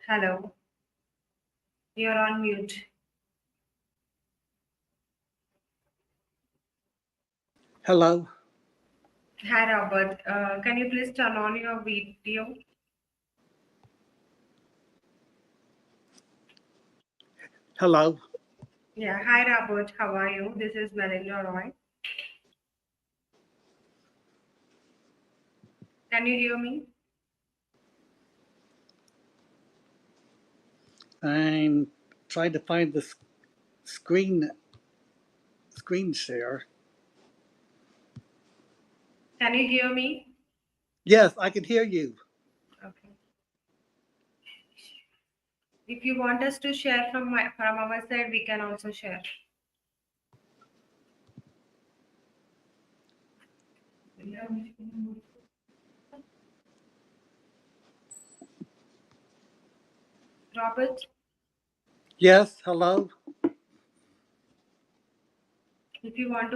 Hello, you're on mute. Hello. Hi, Robert. Can you please turn on your video? Hello. Yeah, hi, Robert. How are you? This is Melinda Roy. Can you hear me? I'm trying to find the screen share. Can you hear me? Yes, I can hear you. Okay. If you want us to share from our side, we can also share. Robert, Yes, hello. if you want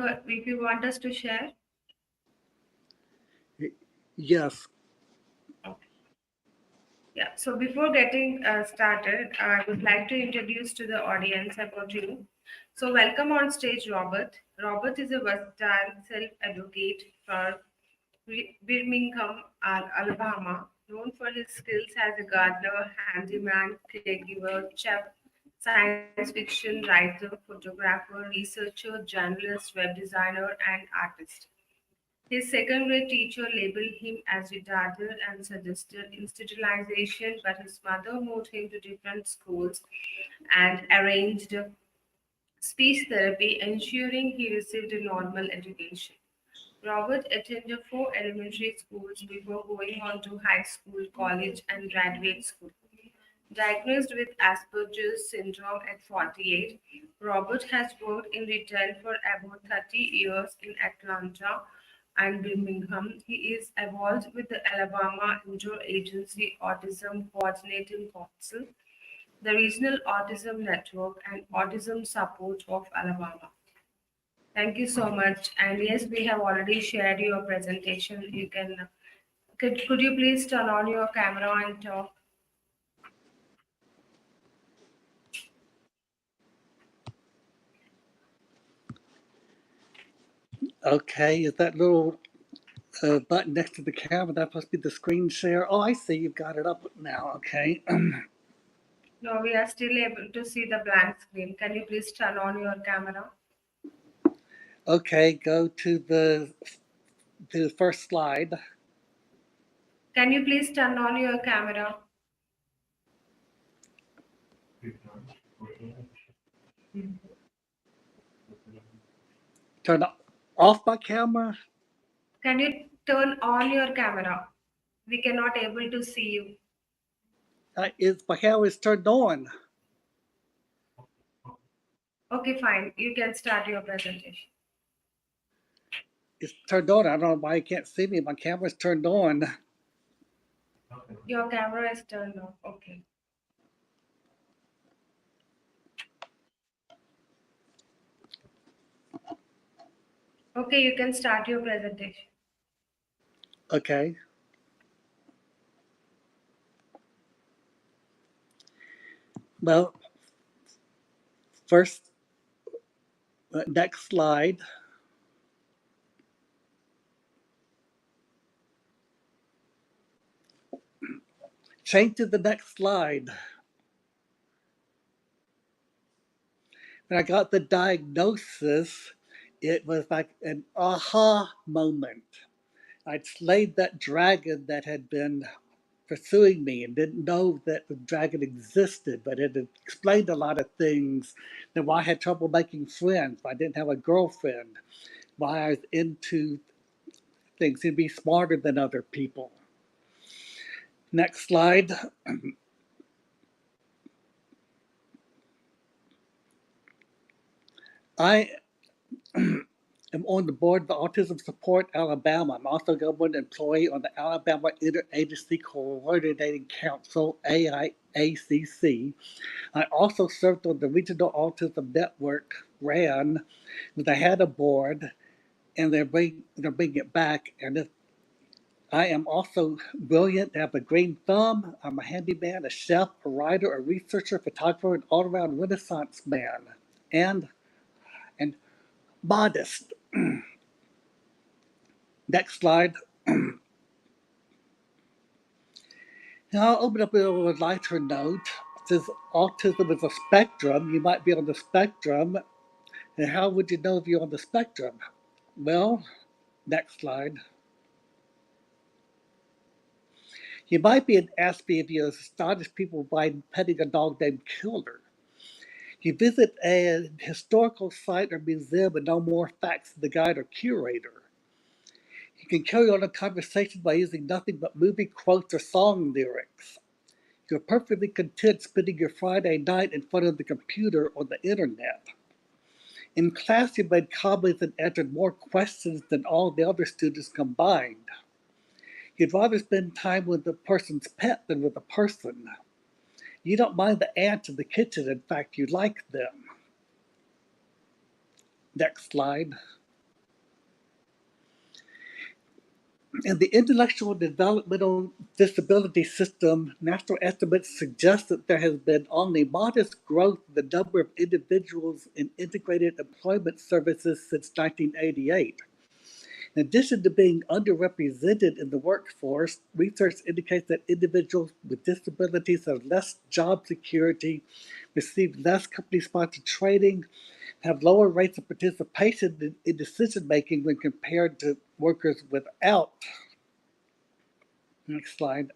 us to share, Yes. okay. Yeah. So before getting started, I would like to introduce to the audience about you. So welcome on stage, Robert. Robert is a versatile self-advocate for Birmingham, Alabama, known for his skills as a gardener, handyman, caregiver, chef, science fiction writer, photographer, researcher, journalist, web designer, and artist. His second grade teacher labeled him as retarded and suggested institutionalization, but his mother moved him to different schools and arranged speech therapy, ensuring he received a normal education. Robert attended four elementary schools before going on to high school, college, and graduate school. Diagnosed with Asperger's syndrome at 48, Robert has worked in retail for about 30 years in Atlanta and Birmingham. He is involved with the Alabama Interagency Autism Coordinating Council, the Regional Autism Network, and Autism Support of Alabama. Thank you so much. And yes, we have already shared your presentation. You can could you please turn on your camera and talk? Okay, is that little button next to the camera? That must be the screen share. Oh, I see. You've got it up now. Okay. No, we are still able to see the blank screen. Can you please turn on your camera? Okay, go to the first slide. Can you please turn on your camera? Turn off my camera. Can you turn on your camera? We cannot able to see you. My camera is turned on. Okay, fine. You can start your presentation. It's turned on. I don't know why you can't see me. My camera's turned on. Your camera is turned on. Okay. Okay, you can start your presentation. Okay. Well, first, next slide. Change to the next slide. When I got the diagnosis, it was like an aha moment. I'd slayed that dragon that had been pursuing me and didn't know that the dragon existed, but it had explained a lot of things. Then why I had trouble making friends, why I didn't have a girlfriend, why I was into things to be smarter than other people. Next slide. I am on the board of the Autism Support Alabama. I'm also a government employee on the Alabama Interagency Coordinating Council, AIACC. I also served on the Regional Autism Network, RAN, because I had a board, and they're bringing it back. And I am also brilliant, have a green thumb. I'm a handyman, a chef, a writer, a researcher, photographer, an all-around Renaissance man, and and modest. Next slide. Now I'll open up a little lighter note. It says autism is a spectrum. You might be on the spectrum. And how would you know if you're on the spectrum? Well, next slide. You might be asked me if you astonish people by petting a dog named Killer. You visit a historical site or museum and know more facts than the guide or curator. You can carry on a conversation by using nothing but movie quotes or song lyrics. You're perfectly content spending your Friday night in front of the computer or the internet. In class, you made comments and answered more questions than all the other students combined. You'd rather spend time with the person's pet than with a person. You don't mind the ants in the kitchen. In fact, you like them. Next slide. In the intellectual developmental disability system, national estimates suggest that there has been only modest growth in the number of individuals in integrated employment services since 1988. In addition to being underrepresented in the workforce, research indicates that individuals with disabilities have less job security, receive less company-sponsored training, have lower rates of participation in decision-making when compared to workers without. Next slide.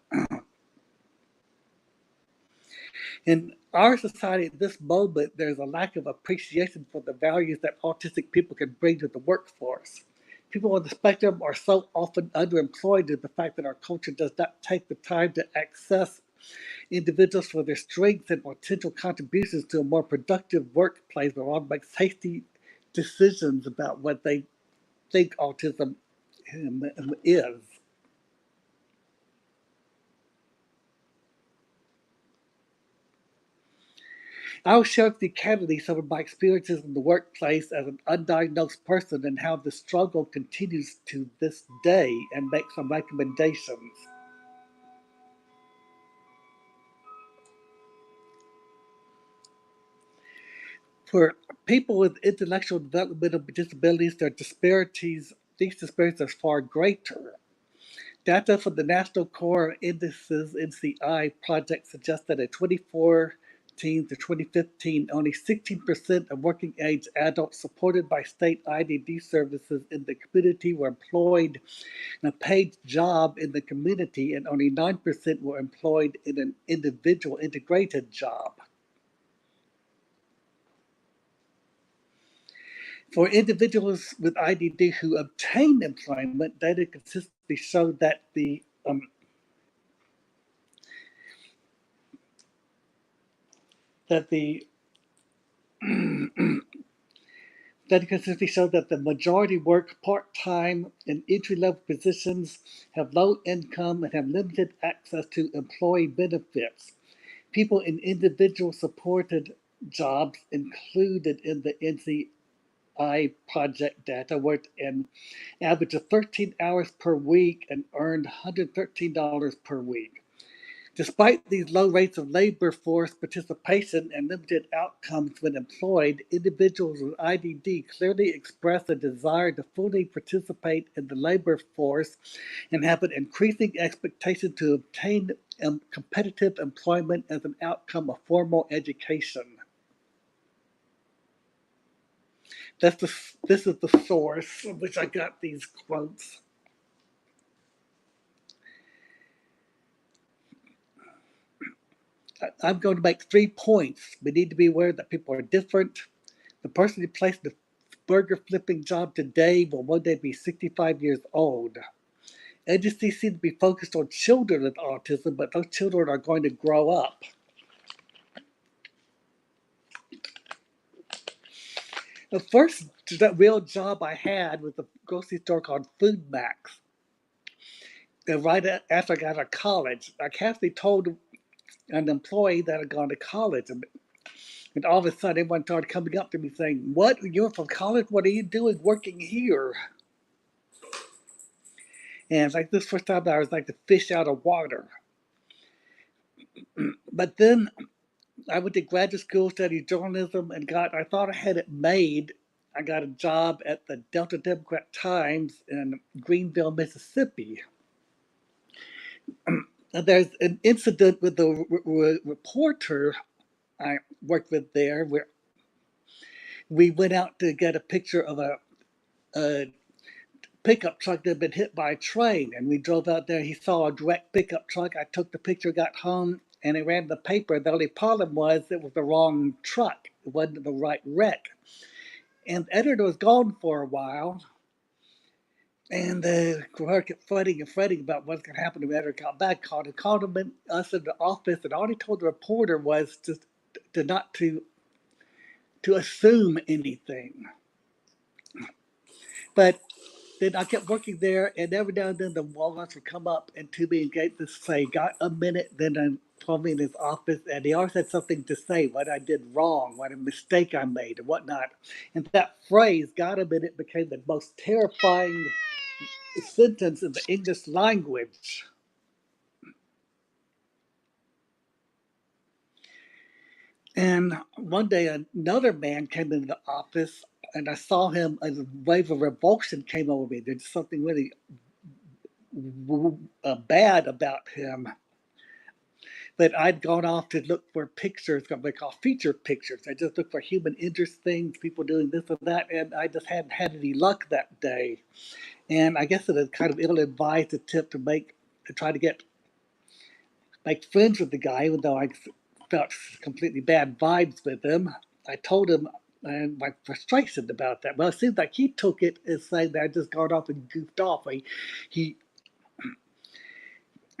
In our society at this moment, there's a lack of appreciation for the values that autistic people can bring to the workforce. People on the spectrum are so often underemployed due to the fact that our culture does not take the time to access individuals for their strengths and potential contributions to a more productive workplace where all makes hasty decisions about what they think autism is. I'll share with you candidly some of my experiences in the workplace as an undiagnosed person and how the struggle continues to this day and make some recommendations. For people with intellectual developmental disabilities, these disparities are far greater. Data from the National Core Indices NCI project suggests that in 2014 to 2015, only 16% of working age adults supported by state IDD services in the community were employed in a paid job in the community, and only 9% were employed in an individual integrated job. For individuals with IDD who obtain employment, data consistently show that that the the majority work part-time in entry-level positions, have low income, and have limited access to employee benefits. People in individual supported jobs included in the NCI project data worked an average of 13 hours per week and earned $113 per week. Despite these low rates of labor force participation and limited outcomes when employed, individuals with IDD clearly express a desire to fully participate in the labor force and have an increasing expectation to obtain competitive employment as an outcome of formal education. This is the source from which I got these quotes. I'm going to make 3 points. We need to be aware that people are different. The person who placed the burger flipping job today will one day be 65 years old. Agencies seem to be focused on children with autism, but those children are going to grow up. The first real job I had was a grocery store called Food Max. And right after I got out of college, I casually told an employee that I'd gone to college. And all of a sudden, everyone started coming up to me saying, "What? You're from college? What are you doing working here?" And like this first time I was like the fish out of water. But then I went to graduate school, studied journalism, and I thought I had it made. I got a job at the Delta Democrat Times in Greenville, Mississippi. There's an incident with the reporter I worked with there where we went out to get a picture of a pickup truck that had been hit by a train, and we drove out there. He saw a direct pickup truck. I took the picture, got home, and it ran the paper. The only problem was it was the wrong truck. It wasn't the right wreck. And the editor was gone for a while, and the reporter kept fretting and fretting about what's going to happen. The editor got back, called him in, us in the office, and all he told the reporter was just to not to assume anything. But then I kept working there, and every now and then the walnuts would come up and to me and get to say, "Got a minute?" Then told me in his office, and he always had something to say, what I did wrong, what a mistake I made, and whatnot. And that phrase, "Got a minute," became the most terrifying sentence in the English language. And one day another man came into the office, and I saw him, a wave of revulsion came over me. There's something really bad about him. But I'd gone off to look for pictures, what they call feature pictures. I just looked for human interest things, people doing this or that, and I just hadn't had any luck that day. And I guess it was kind of ill-advised attempt to try to make friends with the guy, even though I felt completely bad vibes with him. I told him and my frustration about that. Well, it seems like he took it as saying that I just got off and goofed off. He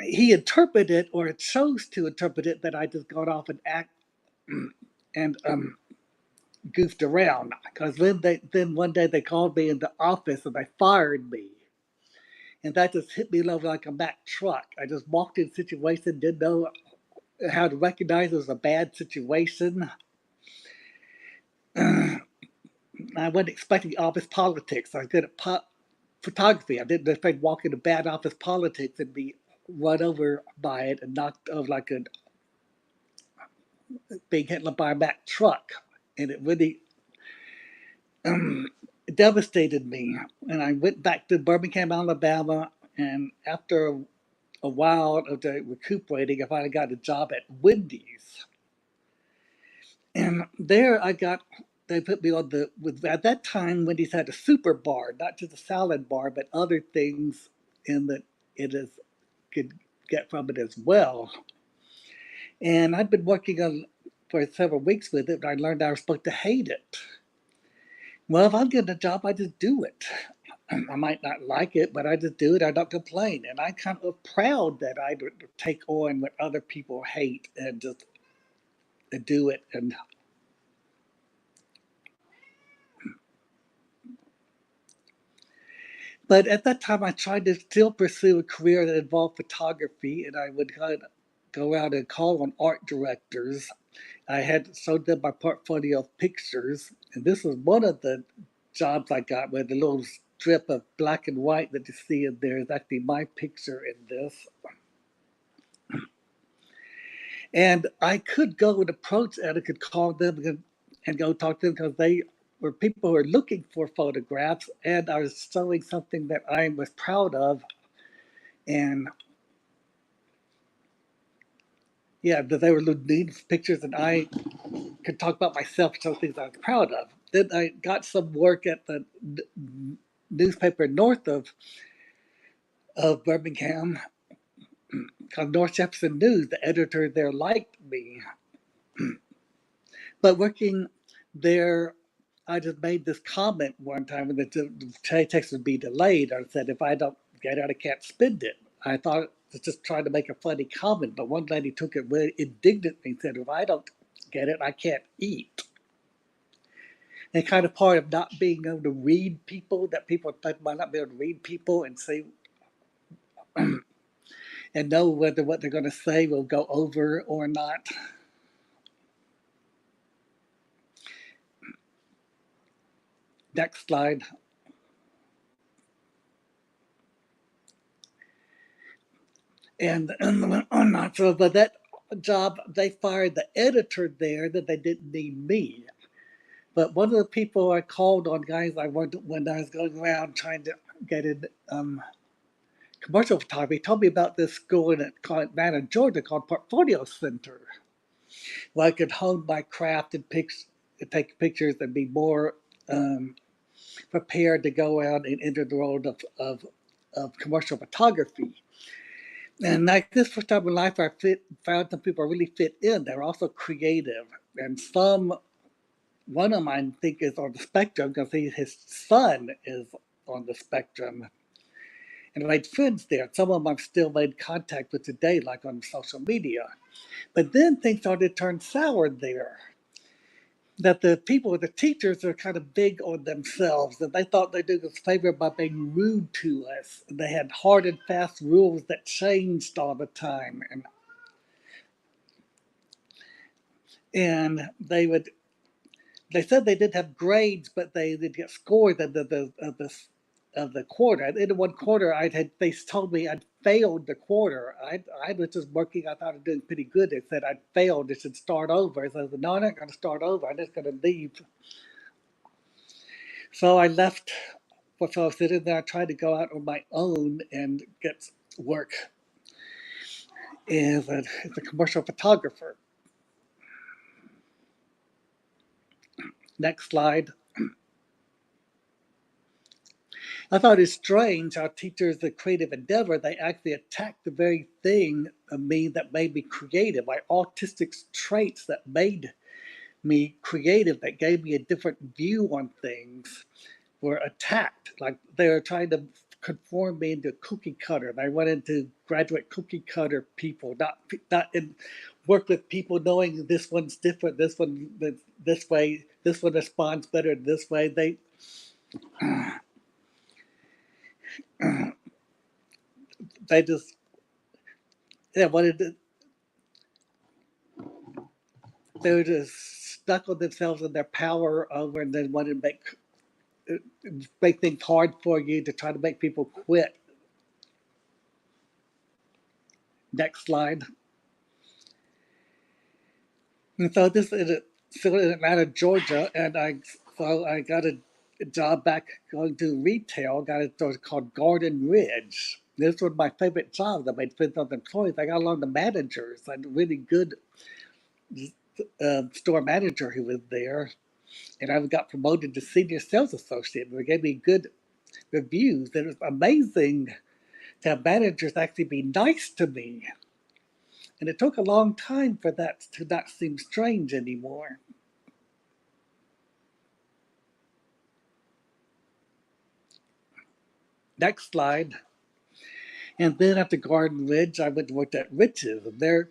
he interpreted it, or chose to interpret it, that I just got off and and goofed around. Because then one day they called me in the office and they fired me, and that just hit me like a Mack truck. I just walked in a situation, didn't know how to recognize it was a bad situation. I wasn't expecting office politics. I was good at photography. I didn't expect walk into bad office politics and be run over by it and knocked over like a being hit by a Mack truck. And it really devastated me. And I went back to Birmingham, Alabama, and after a while of recuperating, I finally got a job at Wendy's. And there they put me on at that time, Wendy's had a super bar, not just a salad bar, but other things in that could get from it as well. And I'd been working on for several weeks with it, but I learned I was supposed to hate it. Well, if I'm getting a job, I just do it. I might not like it, but I just do it. I don't complain. And I'm kind of proud that I take on what other people hate and just do it. But at that time, I tried to still pursue a career that involved photography, and I would go out and call on art directors. I had showed them my portfolio of pictures, and this was one of the jobs I got, where the little strip of black and white that you see in there is actually my picture in this. And I could go and approach and I could call them and go talk to them, because they were people who were looking for photographs, and I was showing something that I was proud of. And yeah, that they were needing pictures, and I could talk about myself, show things I was proud of. Then I got some work at the newspaper north of Birmingham, called North Jefferson News. The editor there liked me. But working there, I just made this comment one time when the text would be delayed. I said, if I don't get it, I can't spend it. I thought it was just trying to make a funny comment, but one lady took it very indignantly and said, if I don't get it, I can't eat. And kind of part of not being able to read people, that people might not be able to read people and say, and know whether what they're going to say will go over or not. Next slide. And so, but that job, they fired the editor there that they didn't need me. But one of the people I called on, guys I worked when I was going around trying to get in commercial photography, told me about this school in Atlanta, Georgia called Portfolio Center, where I could hone my craft and take pictures and be more prepared to go out and enter the world of commercial photography. And like this first time in life, found some people really fit in. They're also creative. And one of mine, I think, is on the spectrum because his son is on the spectrum. And I made friends there. Some of them I've still made contact with today, like on social media. But then things started to turn sour there. That the teachers are kind of big on themselves, and they thought they did us a favor by being rude to us. They had hard and fast rules that changed all the time, and they said they did have grades, but they did get scores of the quarter. In one quarter, they told me I'd failed the quarter. I was just working. I thought I was doing pretty good. They said I'd failed. They should start over. So I said, no, I'm not going to start over. I'm just going to leave. So I left. So I was sitting there. I tried to go out on my own and get work as a commercial photographer. Next slide. I thought it's strange how teachers of creative endeavor, they actually attacked the very thing of me that made me creative. My autistic traits that made me creative, that gave me a different view on things, were attacked. Like they were trying to conform me into cookie cutter. And I went into graduate cookie cutter people, not in work with people knowing this one's different, this one this way, this one responds better this way. They just wanted to, they were just stuck on themselves and their power over, and then wanted to make things hard for you to try to make people quit. Next slide. And so this is still in Atlanta, Georgia, and I got a job back going to retail. Got a store called Garden Ridge. This was my favorite job. I made friends with employees. I got along the managers. I had a really good store manager who was there, and I got promoted to senior sales associate. They gave me good reviews. And it was amazing to have managers actually be nice to me. And it took a long time for that to not seem strange anymore. Next slide. And then after Garden Ridge, I went to work at Riches. And there,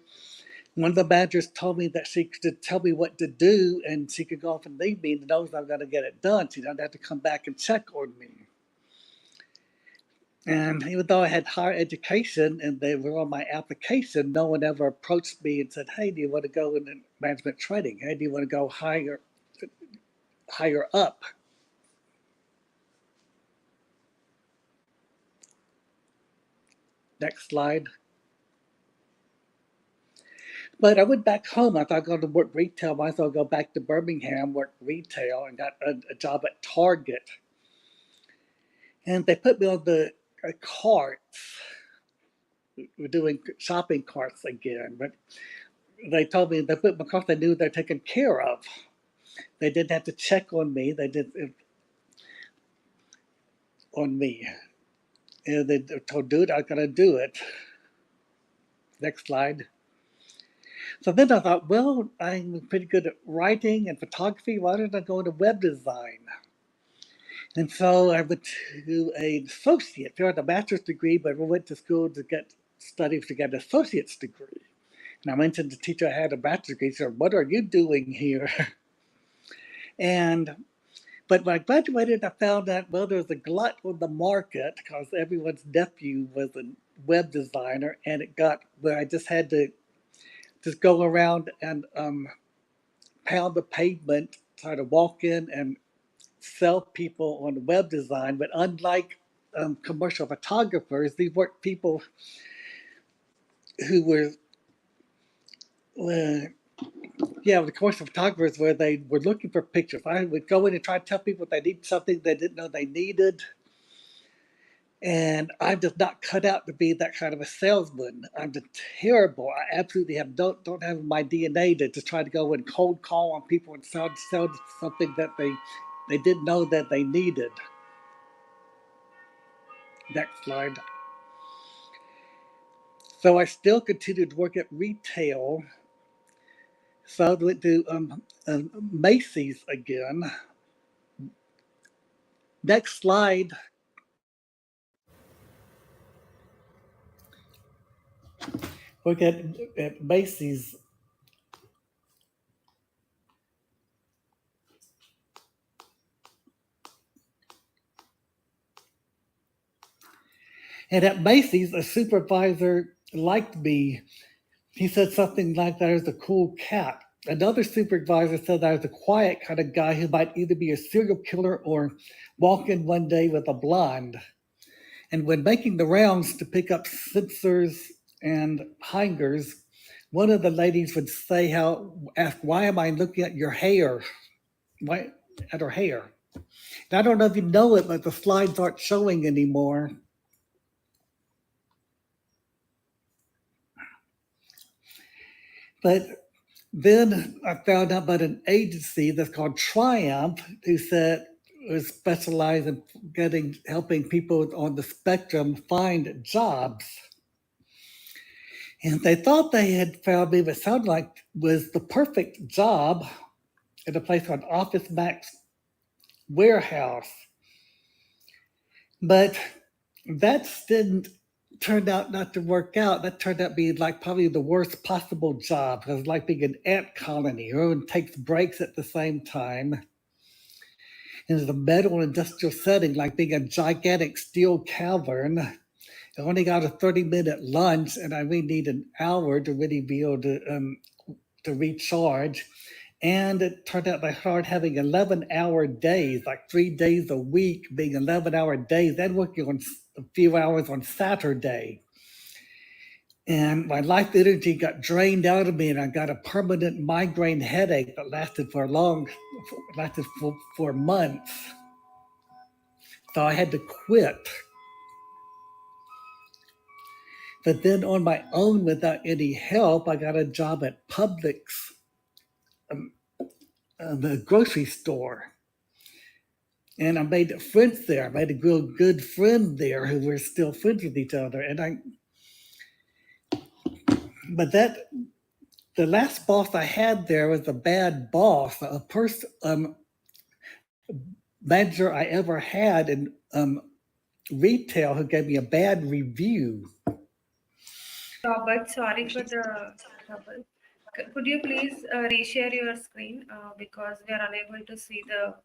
one of the managers told me that she could tell me what to do and she could go off and leave me and knows I'm going to get it done. She doesn't have to come back and check on me. And even though I had higher education and they were on my application, no one ever approached me and said, hey, do you want to go into management training? Hey, do you want to go higher up? Next slide. But I went back home. I thought I was going to work retail. I might as well go back to Birmingham, work retail, and got a job at Target. And they put me on the carts. We're doing shopping carts again. But they told me they put me because they knew they're taken care of. They didn't have to check on me. They did on me. And they told, dude, I gotta do it. Next slide. So then I thought, well, I'm pretty good at writing and photography. Why don't I go into web design? And so I went to an associate. I had a master's degree, but I went to school to get studies to get an associate's degree. And I mentioned the teacher I had a master's degree. She said, what are you doing here? And but when I graduated, I found out, well, there was a glut on the market because everyone's nephew was a web designer, and it got where I just had to just go around and pound the pavement, try to walk in and sell people on web design. But unlike commercial photographers, these weren't people who were, uh, yeah, the commercial photographers where they were looking for pictures. I would go in and try to tell people they need something they didn't know they needed. And I'm just not cut out to be that kind of a salesman. I'm just terrible. I absolutely don't have my DNA to just try to go and cold call on people and sell something that they didn't know that they needed. Next slide. So I still continued to work at retail. So I went to Macy's again. Next slide. Look at Macy's. And at Macy's, a supervisor liked me. He said something like that I was a cool cat. Another supervisor said I was a quiet kind of guy who might either be a serial killer or walk in one day with a blonde. And when making the rounds to pick up sensors and hangers, one of the ladies would ask, why am I looking at your hair? Why at her hair? And I don't know if you know it, but the slides aren't showing anymore. But then I found out about an agency that's called Triumph, who said was specialized in helping people on the spectrum find jobs. And they thought they had found me what sounded like was the perfect job at a place called Office Max Warehouse. But that didn't turn out not to work out. That turned out being like probably the worst possible job. It was like being an ant colony. Everyone takes breaks at the same time. In the metal industrial setting, like being a gigantic steel cavern. I only got a 30-minute lunch, and I really need an hour to really be able to recharge. And it turned out I started having 11-hour days, like 3 days a week, being 11-hour days, then working on a few hours on Saturday. And my life energy got drained out of me, and I got a permanent migraine headache that lasted for months. So I had to quit. But then on my own, without any help, I got a job at Publix, the grocery store. And I made friends there. I made a good friend there who were still friends with each other. But the last boss I had there was a bad boss, a manager I ever had in retail who gave me a bad review. Robert, sorry for the trouble. Could you please reshare your screen because we are unable to see the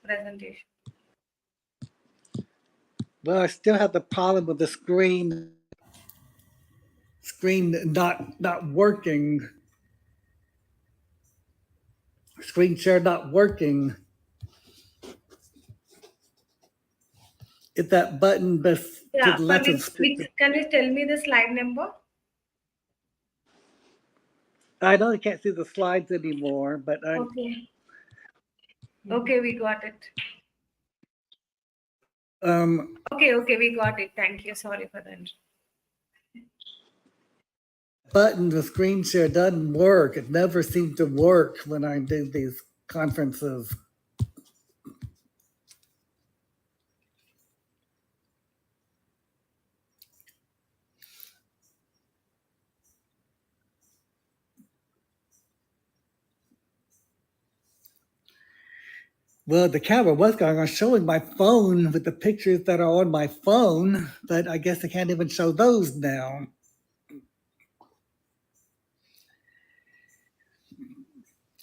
presentation. Well, I still have the problem with the screen not working. Screen share not working. Hit that button to Yeah, the for left of the screen. can you tell me the slide number? I know I can't see the slides anymore, but Okay. Okay, we got it. Okay, we got it. Thank you. Sorry for that. button, the screen share doesn't work. It never seems to work when I do these conferences. Well, the camera was going on showing my phone with the pictures that are on my phone, but I guess I can't even show those now.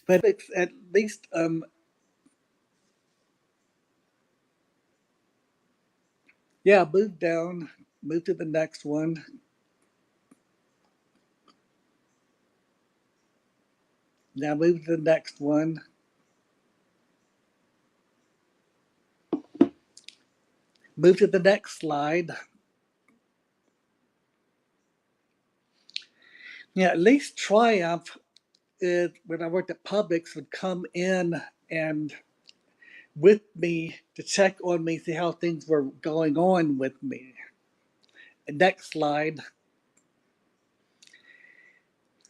But it's at least yeah, move down, move to the next one. Now move to the next one. Move to the next slide. Yeah, at least Triumph, when I worked at Publix, would come in and with me to check on me, see how things were going on with me. Next slide.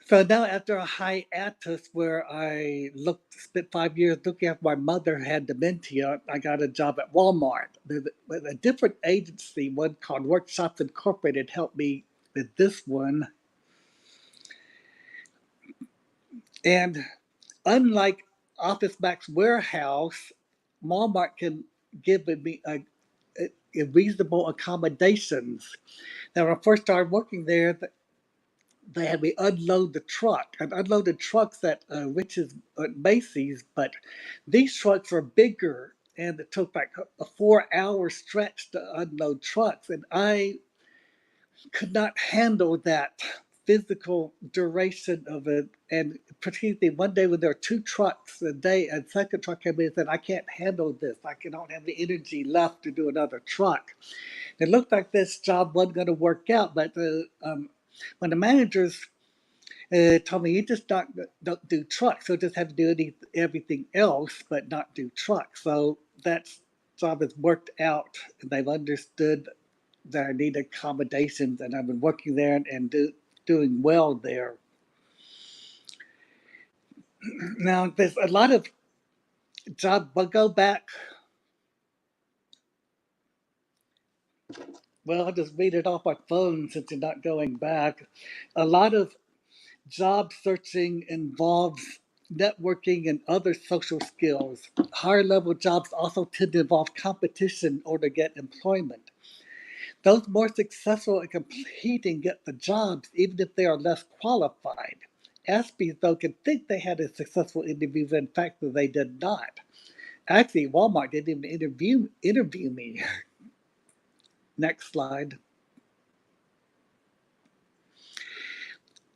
So now after a hiatus where I spent 5 years looking after my mother who had dementia, I got a job at Walmart. But a different agency, one called Workshops Incorporated, helped me with this one. And unlike Office Max Warehouse, Walmart can give me a reasonable accommodations. Now, when I first started working there, they had me unload the truck. I've unloaded trucks at Rich's at Macy's, but these trucks are bigger, and it took like a 4 hour stretch to unload trucks, and I could not handle that physical duration of it. And particularly one day when there were two trucks a day, and second truck came in and said, "I can't handle this. I don't have the energy left to do another truck." It looked like this job wasn't going to work out, but when the managers told me, "You just don't do trucks, so just have to do everything else, but not do trucks." So that job has worked out, and they've understood that I need accommodations, and I've been working there and doing well there. Now, there's a lot of jobs, but go back. Well, I'll just read it off my phone since you're not going back. A lot of job searching involves networking and other social skills. Higher level jobs also tend to involve competition in order to get employment. Those more successful at competing get the jobs, even if they are less qualified. Aspies, though, can think they had a successful interview, but in fact, they did not. Actually, Walmart didn't even interview me. Next slide.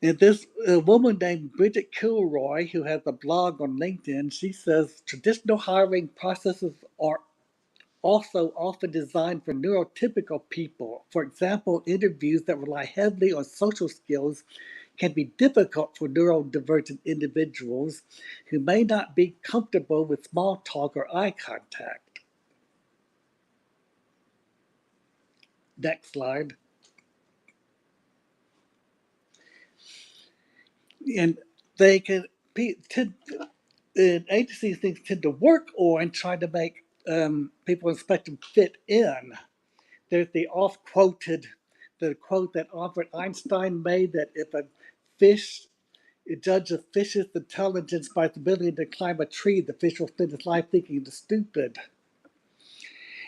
And this woman named Bridget Kilroy, who has a blog on LinkedIn, she says traditional hiring processes are also often designed for neurotypical people. For example, interviews that rely heavily on social skills can be difficult for neurodivergent individuals who may not be comfortable with small talk or eye contact. Next slide. And they can agencies things tend to work on trying to make people expect them fit in. There's the the quote that Albert Einstein made that if a fish judge a fish's intelligence by its ability to climb a tree, the fish will spend its life thinking it's stupid.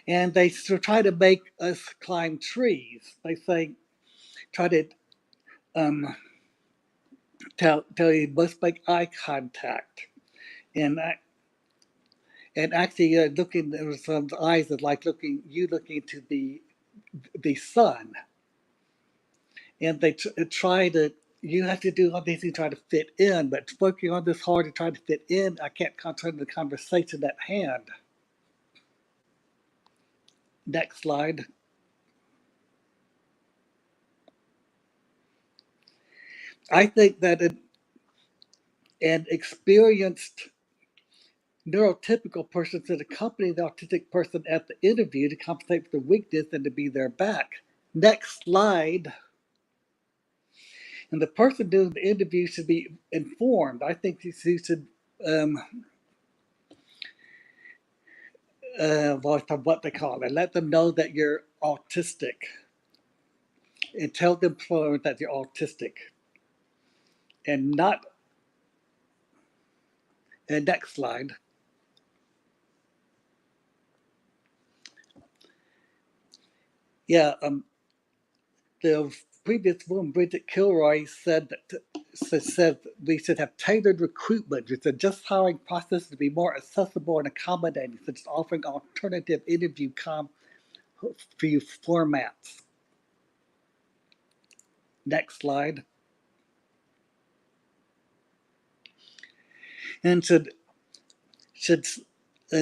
And they try to make us climb trees. They say, try to um, tell you must make eye contact. And actually looking, there was some eyes that like looking into the sun. And they try to, you have to do all these things to try to fit in, but working on this hard to try to fit in, I can't concentrate on the conversation at hand. Next slide. I think that an experienced neurotypical person should accompany the autistic person at the interview to compensate for the weakness and to be their back. Next slide. And the person doing the interview should be informed. I think you should, what they call it, let them know that you're autistic and tell the employer that you're autistic. And not, and next slide. Yeah, the previous woman, Bridget Kilroy, said we should have tailored recruitment. We should adjust hiring process to be more accessible and accommodating, such as offering alternative interview formats. Next slide. And should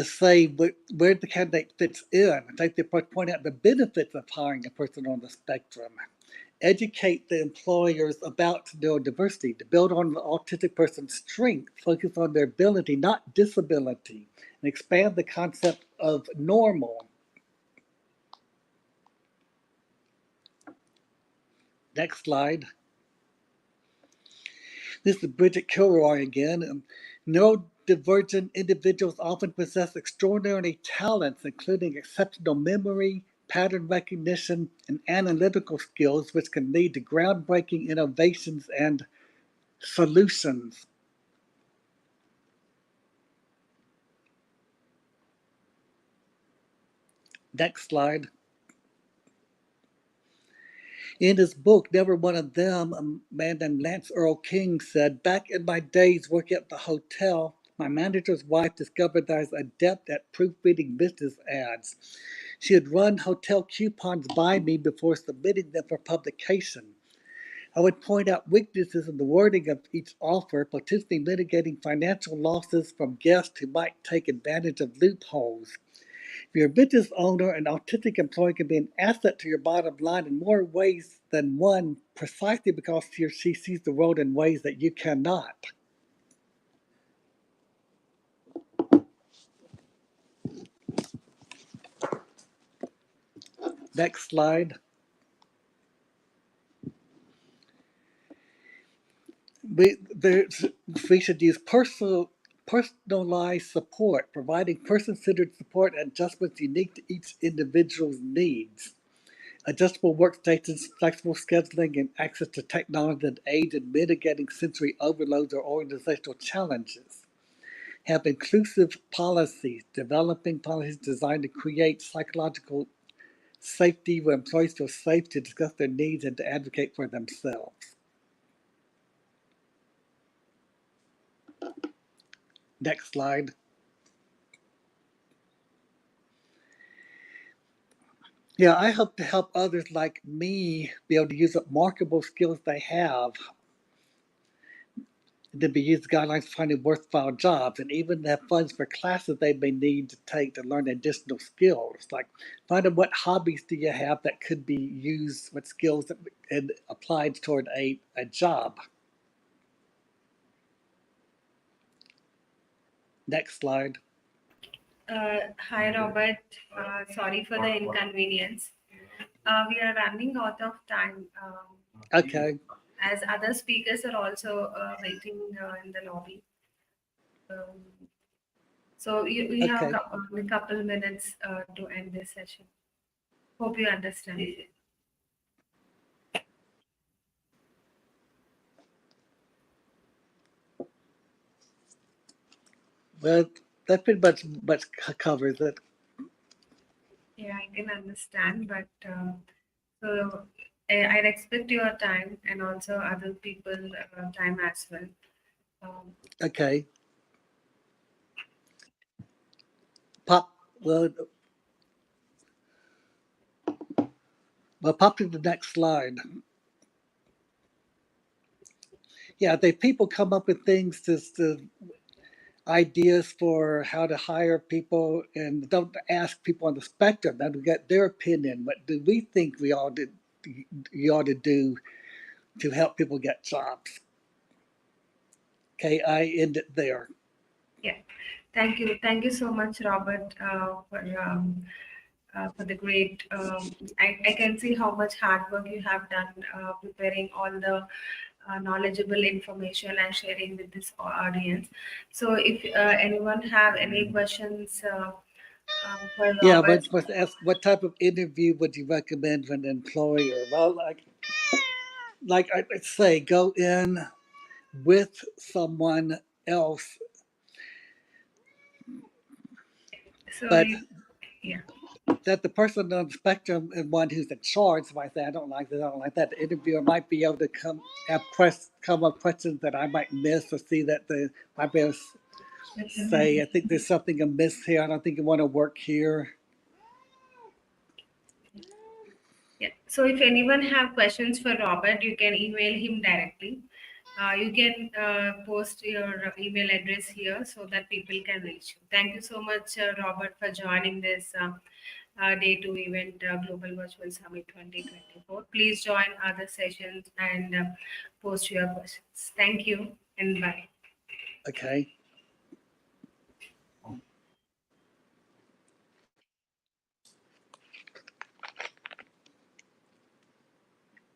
say where the candidate fits in. I think they point out the benefits of hiring a person on the spectrum. educate the employers about neurodiversity, to build on the autistic person's strength, focus on their ability, not disability, and expand the concept of normal. Next slide. This is Bridget Kilroy again. Neurodivergent individuals often possess extraordinary talents, including exceptional memory, pattern recognition, and analytical skills, which can lead to groundbreaking innovations and solutions. Next slide. In his book, Never One of Them, a man named Lance Earl King said, "Back in my days working at the hotel, my manager's wife discovered that I was adept at proofreading business ads. She had run hotel coupons by me before submitting them for publication. I would point out weaknesses in the wording of each offer, potentially mitigating financial losses from guests who might take advantage of loopholes. If you're a business owner, an autistic employee can be an asset to your bottom line in more ways than one, precisely because he or she sees the world in ways that you cannot." Next slide. We should use personalized support, providing person-centered support and adjustments unique to each individual's needs. Adjustable workstations, flexible scheduling, and access to technology that aid in mitigating sensory overloads or organizational challenges. Have inclusive policies, developing policies designed to create psychological safety where employees feel safe to discuss their needs and to advocate for themselves. Next slide. Yeah, I hope to help others like me be able to use up marketable skills they have to be used guidelines for finding worthwhile jobs, and even have funds for classes they may need to take to learn additional skills. Like, find out what hobbies do you have that could be used with skills that, and applied toward a job. Next slide. Hi, Robert. Sorry for the inconvenience. We are running out of time Okay. as other speakers are also waiting in the lobby. Um, so we have Okay. a couple minutes to end this session. Hope you understand. Well, that pretty much covers it. Yeah, I can understand, but so I respect your time and also other people time as well. Um, Okay. Pop. Well, pop to the next slide. Yeah, the people come up with things to ideas for how to hire people and don't ask people on the spectrum now to get their opinion. What do we think you ought to do to help people get jobs? Okay, I end it there. yeah, thank you so much, Robert, for the great. I can see how much hard work you have done preparing all the knowledgeable information and sharing with this audience. So, if anyone have any questions for Yeah, Robert, but ask what type of interview would you recommend for an employer? Well, like I say, go in with someone else, so but yeah. that the person on the spectrum and one who's in charge might say, I don't like this, I don't like that. The interviewer might be able to come up questions that I might miss, or see that the might be able to say, I think there's something amiss here. I don't think you want to work here. Yeah. So if anyone have questions for Robert, you can email him directly. You can post your email address here so that people can reach you. Thank you so much, Robert, for joining this Day 2 event, Global Virtual Summit 2024. Please join other sessions and post your questions. Thank you and bye. Okay.